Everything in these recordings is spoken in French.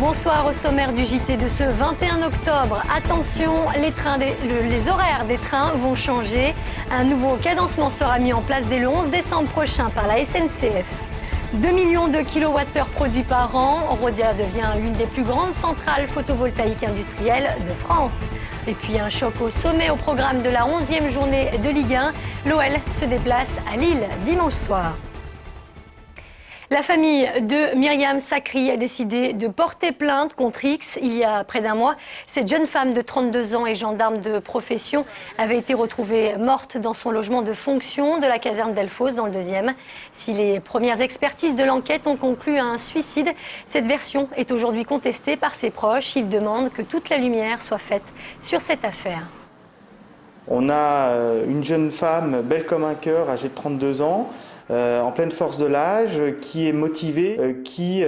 Bonsoir au sommaire du JT de ce 21 octobre. Attention, les horaires des trains vont changer. Un nouveau cadencement sera mis en place dès le 11 décembre prochain par la SNCF. 2 millions de kilowattheures produits par an. Rhodia devient l'une des plus grandes centrales photovoltaïques industrielles de France. Et puis un choc au sommet au programme de la 11e journée de Ligue 1. L'OL se déplace à Lille dimanche soir. La famille de Myriam Sakri a décidé de porter plainte contre X. Il y a près d'un mois, cette jeune femme de 32 ans et gendarme de profession avait été retrouvée morte dans son logement de fonction de la caserne d'Elfos dans le 2e. Si les premières expertises de l'enquête ont conclu à un suicide, cette version est aujourd'hui contestée par ses proches. Ils demandent que toute la lumière soit faite sur cette affaire. On a une jeune femme belle comme un cœur, âgée de 32 ans, en pleine force de l'âge, qui est motivée, qui,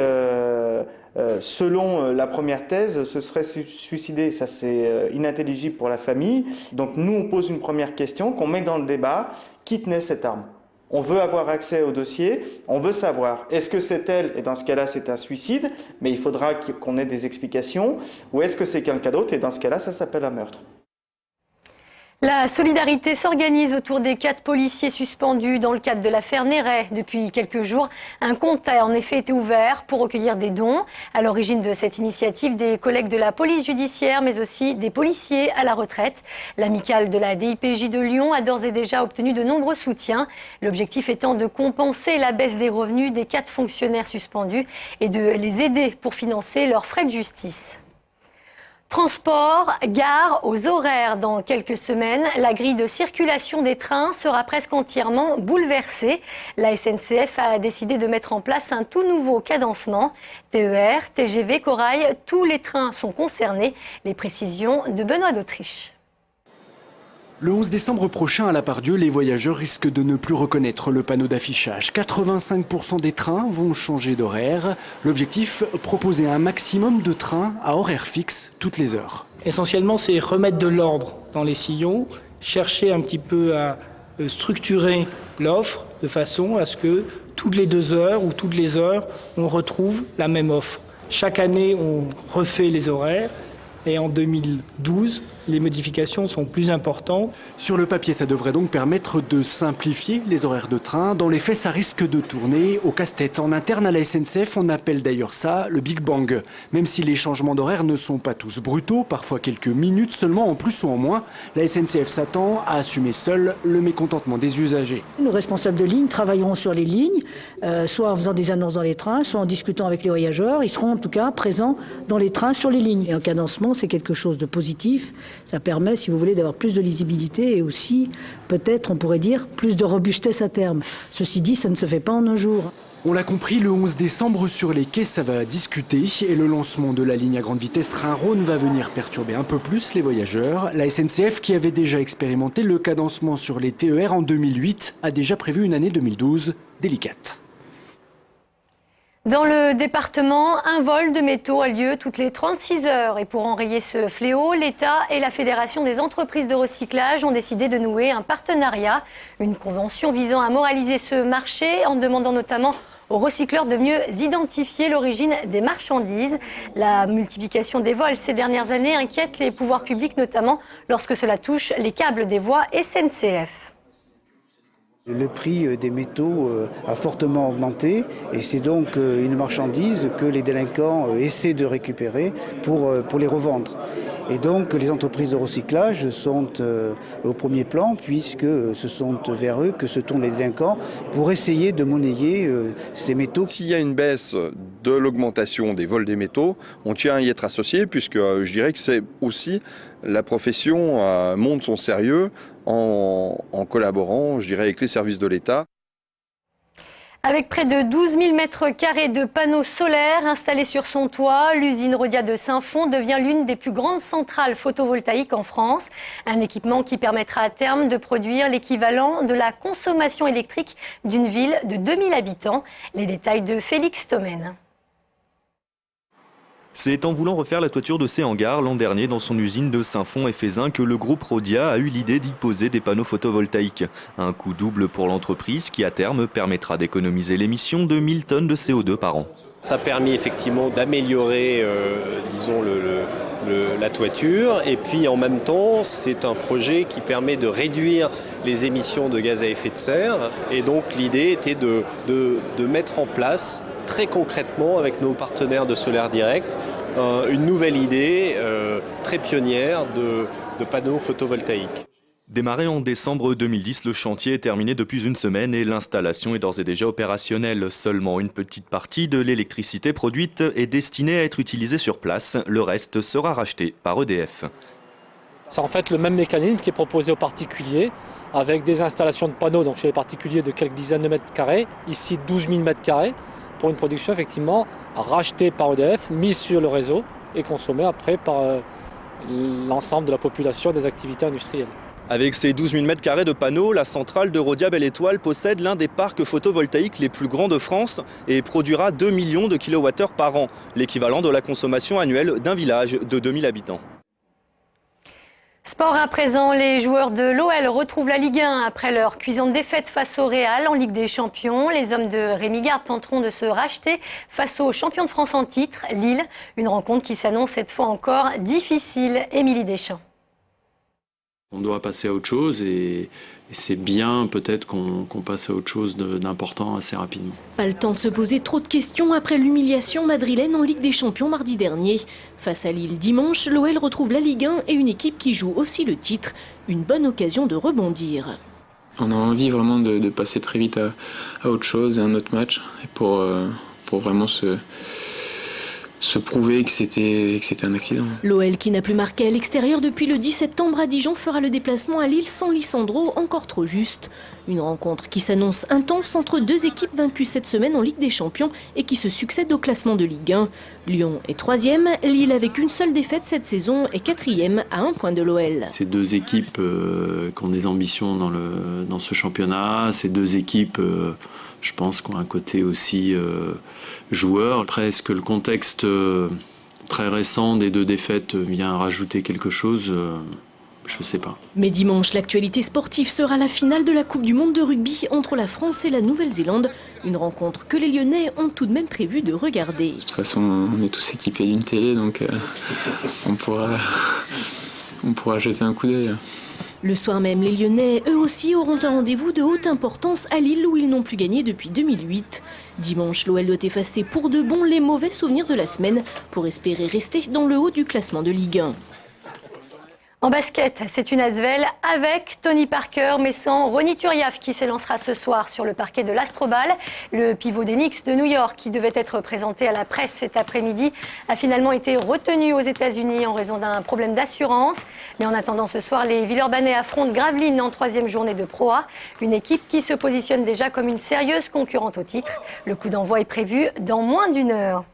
selon la première thèse, se serait suicidée. Ça, c'est inintelligible pour la famille. Donc nous, on pose une première question qu'on met dans le débat. Qui tenait cette arme ? On veut avoir accès au dossier, on veut savoir, est-ce que c'est elle, et dans ce cas-là c'est un suicide, mais il faudra qu'on ait des explications, ou est-ce que c'est quelqu'un d'autre, et dans ce cas-là ça s'appelle un meurtre. La solidarité s'organise autour des 4 policiers suspendus dans le cadre de l'affaire Néret. Depuis quelques jours, un compte a en effet été ouvert pour recueillir des dons. À l'origine de cette initiative, des collègues de la police judiciaire, mais aussi des policiers à la retraite. L'amicale de la DIPJ de Lyon a d'ores et déjà obtenu de nombreux soutiens. L'objectif étant de compenser la baisse des revenus des 4 fonctionnaires suspendus et de les aider pour financer leurs frais de justice. Transport, gare, aux horaires. Dans quelques semaines, la grille de circulation des trains sera presque entièrement bouleversée. La SNCF a décidé de mettre en place un tout nouveau cadencement. TER, TGV, Corail, tous les trains sont concernés. Les précisions de Benoît d'Autriche. Le 11 décembre prochain, à la Part-Dieu, les voyageurs risquent de ne plus reconnaître le panneau d'affichage. 85% des trains vont changer d'horaire. L'objectif, proposer un maximum de trains à horaire fixe toutes les heures. Essentiellement, c'est remettre de l'ordre dans les sillons, chercher un petit peu à structurer l'offre de façon à ce que toutes les 2 heures ou toutes les heures, on retrouve la même offre. Chaque année, on refait les horaires et en 2012, les modifications sont plus importantes. Sur le papier, ça devrait donc permettre de simplifier les horaires de train. Dans les faits, ça risque de tourner au casse-tête. En interne à la SNCF, on appelle d'ailleurs ça le Big Bang. Même si les changements d'horaire ne sont pas tous brutaux, parfois quelques minutes seulement en plus ou en moins, la SNCF s'attend à assumer seule le mécontentement des usagers. Nos responsables de ligne travailleront sur les lignes, soit en faisant des annonces dans les trains, soit en discutant avec les voyageurs. Ils seront en tout cas présents dans les trains sur les lignes. Et un cadencement, c'est quelque chose de positif. Ça permet, si vous voulez, d'avoir plus de lisibilité et aussi, peut-être, on pourrait dire, plus de robustesse à terme. Ceci dit, ça ne se fait pas en un jour. On l'a compris, le 11 décembre sur les quais, ça va discuter et le lancement de la ligne à grande vitesse Rhin-Rhône va venir perturber un peu plus les voyageurs. La SNCF, qui avait déjà expérimenté le cadencement sur les TER en 2008, a déjà prévu une année 2012 délicate. Dans le département, un vol de métaux a lieu toutes les 36 heures. Et pour enrayer ce fléau, l'État et la Fédération des entreprises de recyclage ont décidé de nouer un partenariat. Une convention visant à moraliser ce marché en demandant notamment aux recycleurs de mieux identifier l'origine des marchandises. La multiplication des vols ces dernières années inquiète les pouvoirs publics, notamment lorsque cela touche les câbles des voies SNCF. Le prix des métaux a fortement augmenté et c'est donc une marchandise que les délinquants essaient de récupérer pour les revendre. Et donc les entreprises de recyclage sont au premier plan puisque ce sont vers eux que se tournent les délinquants pour essayer de monnayer ces métaux. S'il y a une baisse de l'augmentation des vols des métaux, on tient à y être associé puisque je dirais que c'est aussi la profession montre son sérieux en collaborant, je dirais, avec les services de l'État. Avec près de 12 000 mètres carrés de panneaux solaires installés sur son toit, l'usine Rhodia de Saint-Fond devient l'une des plus grandes centrales photovoltaïques en France. Un équipement qui permettra à terme de produire l'équivalent de la consommation électrique d'une ville de 2000 habitants. Les détails de Félix Thomen. C'est en voulant refaire la toiture de ses hangars l'an dernier dans son usine de Saint-Fond et Fézin que le groupe Rhodia a eu l'idée d'y poser des panneaux photovoltaïques. Un coût double pour l'entreprise qui à terme permettra d'économiser l'émission de 1000 tonnes de CO2 par an. Ça a permis effectivement d'améliorer, disons, la toiture. Et puis en même temps, c'est un projet qui permet de réduire les émissions de gaz à effet de serre. Et donc l'idée était de mettre en place très concrètement avec nos partenaires de Solaire Direct une nouvelle idée très pionnière de panneaux photovoltaïques. Démarré en décembre 2010, le chantier est terminé depuis une semaine et l'installation est d'ores et déjà opérationnelle. Seulement une petite partie de l'électricité produite est destinée à être utilisée sur place. Le reste sera racheté par EDF. C'est en fait le même mécanisme qui est proposé aux particuliers avec des installations de panneaux donc chez les particuliers de quelques dizaines de mètres carrés, ici 12 000 mètres carrés, pour une production effectivement rachetée par EDF, mise sur le réseau et consommée après par l'ensemble de la population des activités industrielles. Avec ses 12 000 m² de panneaux, la centrale de Rhodia Belle Étoile possède l'un des parcs photovoltaïques les plus grands de France et produira 2 millions de kWh par an, l'équivalent de la consommation annuelle d'un village de 2000 habitants. Sport à présent, les joueurs de l'OL retrouvent la Ligue 1 après leur cuisante défaite face au Real en Ligue des Champions. Les hommes de Rémi Garde tenteront de se racheter face aux champions de France en titre, Lille. Une rencontre qui s'annonce cette fois encore difficile. Émilie Deschamps. On doit passer à autre chose et c'est bien peut-être qu'on passe à autre chose d'important assez rapidement. Pas le temps de se poser trop de questions après l'humiliation madrilène en Ligue des Champions mardi dernier. Face à Lille dimanche, l'OL retrouve la Ligue 1 et une équipe qui joue aussi le titre. Une bonne occasion de rebondir. On a envie vraiment de passer très vite à autre chose, à un autre match, pour vraiment se prouver que c'était un accident. L'OL qui n'a plus marqué à l'extérieur depuis le 10 septembre à Dijon fera le déplacement à Lille sans Lisandro, encore trop juste. Une rencontre qui s'annonce intense entre deux équipes vaincues cette semaine en Ligue des Champions et qui se succèdent au classement de Ligue 1. Lyon est 3e, Lille avec une seule défaite cette saison est 4e à 1 point de l'OL. Ces deux équipes qui ont des ambitions dans ce championnat, ces deux équipes je pense qu'on a un côté aussi joueur. Après, est-ce que le contexte très récent des deux défaites vient rajouter quelque chose ? Je ne sais pas. Mais dimanche, l'actualité sportive sera la finale de la Coupe du Monde de rugby entre la France et la Nouvelle-Zélande. Une rencontre que les Lyonnais ont tout de même prévu de regarder. De toute façon, on est tous équipés d'une télé, donc on pourra jeter un coup d'œil. Le soir même, les Lyonnais, eux aussi, auront un rendez-vous de haute importance à Lille où ils n'ont plus gagné depuis 2008. Dimanche, l'OL doit effacer pour de bon les mauvais souvenirs de la semaine pour espérer rester dans le haut du classement de Ligue 1. En basket, c'est une Asvel avec Tony Parker, mais sans Ronny Turiaf qui s'élancera ce soir sur le parquet de l'Astrobal. Le pivot des Knicks de New York, qui devait être présenté à la presse cet après-midi, a finalement été retenu aux États-Unis en raison d'un problème d'assurance. Mais en attendant ce soir, les Villeurbanais affrontent Gravelines en 3e journée de Pro A. Une équipe qui se positionne déjà comme une sérieuse concurrente au titre. Le coup d'envoi est prévu dans moins d'1 heure.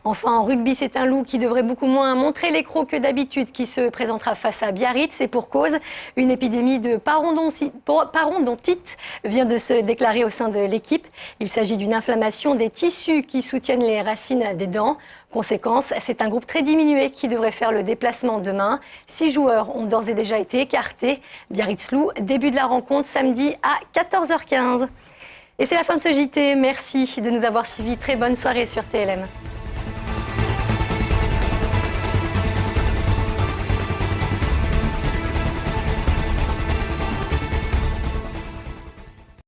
Enfin, en rugby, c'est un Loup qui devrait beaucoup moins montrer les crocs que d'habitude qui se présentera face à Biarritz. Et pour cause, une épidémie de parodontite vient de se déclarer au sein de l'équipe. Il s'agit d'une inflammation des tissus qui soutiennent les racines des dents. Conséquence, c'est un groupe très diminué qui devrait faire le déplacement demain. 6 joueurs ont d'ores et déjà été écartés. Biarritz-Loup, début de la rencontre samedi à 14h15. Et c'est la fin de ce JT. Merci de nous avoir suivis. Très bonne soirée sur TLM.